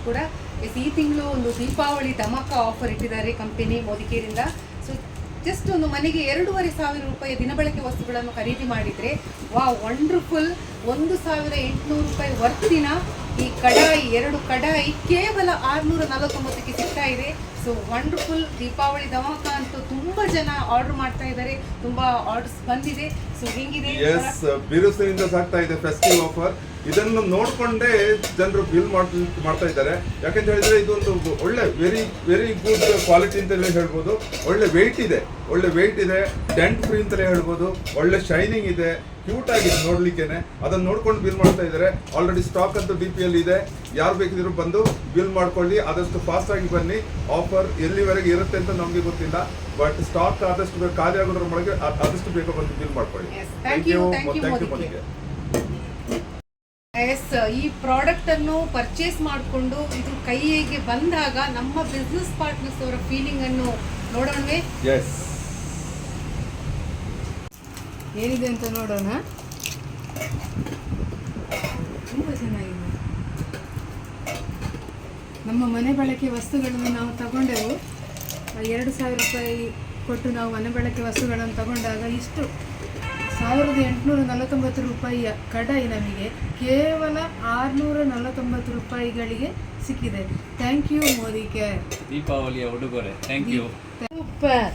ಕೂಡ ಈ ತಿಂಗಳು ಒಂದು ದೀಪಾವಳಿ ಧಮಾಕ ಆಫರ್ ಇಟ್ಟಿದ್ದಾರೆ ಕಂಪನಿ ಮೋದಿಕೇರಿಂದ. ಸೊ ಜಸ್ಟ್ ಒಂದು ಮನೆಗೆ 2,500 ರೂಪಾಯಿ ದಿನಬಳಕೆ ವಸ್ತುಗಳನ್ನು ಖರೀದಿ ಮಾಡಿದರೆ ವಂಡರ್ಫುಲ್ 1,800 ರೂಪಾಯಿ ವರ್ತಿನ ಈ ಕಡಾಯಿ 2 ಕಡಾಯಿ ಕೇವಲ 649ಕ್ಕೆ ಸಿಗ್ತಾ ಇದೆ. ಸೊ ವಂಡರ್ಫುಲ್ ದೀಪಾವಳಿ ಧಮಾಕ ಅಂತೂ ತುಂಬಾ ಜನ ಆರ್ಡರ್ ಮಾಡ್ತಾ ಇದ್ದಾರೆ, ತುಂಬಾ ಆರ್ಡರ್ಸ್ ಬಂದಿದೆ. ಸೊ ಹೆಂಗಿದೆ? ಎಸ್, ಬಿರುಸಿನಿಂದ ಸಾಗ್ತಾ ಇದೆ ಫೆಸ್ಟಿವ್ ಆಫರ್. ಇದನ್ನು ನೋಡ್ಕೊಂಡೇ ಜನರು ಬಿಲ್ ಮಾಡ್ತಾ ಇದ್ದಾರೆ. ಯಾಕಂತ ಹೇಳಿದ್ರೆ ಇದೊಂದು ಒಳ್ಳೆ ವೆರಿ ಗುಡ್ ಕ್ವಾಲಿಟಿ ಅಂತಲೇ ಹೇಳ್ಬೋದು. ಒಳ್ಳೆ ವೆಯ್ಟ್ ಇದೆ, ಡೆಂಟ್ ಫ್ರೀ ಅಂತಲೇ ಹೇಳ್ಬೋದು. ಒಳ್ಳೆ ಶೈನಿಂಗ್ ಇದೆ, ಕ್ಯೂಟ್ ಆಗಿದೆ ನೋಡ್ಲಿಕ್ಕೇನೆ. ಅದನ್ನ ನೋಡ್ಕೊಂಡು ಬಿಲ್ ಮಾಡ್ತಾ ಇದ್ದಾರೆ. ಆಲ್ರೆಡಿ ಸ್ಟಾಕ್ ಅಂತೂ DP ಅಲ್ಲಿ ಇದೆ. ಯಾರು ಬೇಕಿದ್ರು ಬಂದು ಬಿಲ್ ಮಾಡ್ಕೊಳ್ಳಿ. ಆದಷ್ಟು ಫಾಸ್ಟ್ ಆಗಿ ಬನ್ನಿ. ಆಫರ್ ಎಲ್ಲಿವರೆಗೆ ಇರುತ್ತೆ ಅಂತ ನಮಗೆ ಗೊತ್ತಿಲ್ಲ, ಬಟ್ ಸ್ಟಾಕ್ ಆದಷ್ಟು ಖಾಲಿ ಆಗೋದ್ರ ಒಳಗೆ ಆದಷ್ಟು ಬೇಗ ಬಂದು ಬಿಲ್ ಮಾಡ್ಕೊಳ್ಳಿ. ಥ್ಯಾಂಕ್ ಯು ಮೋದಿಗೆ. ಎಸ್, ಈ ಪ್ರಾಡಕ್ಟ್ ಅನ್ನು ಪರ್ಚೇಸ್ ಮಾಡಿಕೊಂಡು ಇದು ಕೈಗೆ ಬಂದಾಗ ನಮ್ಮ ಬಿಸ್ನೆಸ್ ಪಾರ್ಟ್ನರ್ಸ್ ಅವರ ಫೀಲಿಂಗ್ ಅನ್ನು ನೋಡೋಣವೇ? ಎಸ್, ಏನಿದೆ ಅಂತ ನೋಡೋಣ. ತುಂಬ ಚೆನ್ನಾಗಿದೆ. ನಮ್ಮ ಮನೆ ಬಳಕೆ ವಸ್ತುಗಳನ್ನು ನಾವು ತಗೊಂಡೆವು. 2,000 ರೂಪಾಯಿ ಕೊಟ್ಟು ನಾವು ಮನೆ ಬಳಕೆ ವಸ್ತುಗಳನ್ನು ತಗೊಂಡಾಗ ಇಷ್ಟು 1,849 ರೂಪಾಯಿಯ ಕಡಾಯಿ ನಮಗೆ ಕೇವಲ 649 ರೂಪಾಯಿಗಳಿಗೆ ಸಿಕ್ಕಿದೆ. ಥ್ಯಾಂಕ್ ಯು ಮೋದಿಗೆ. ದೀಪಾವಳಿಯ ಉಡುಗೊರೆ. Thank you. ಸೂಪರ್.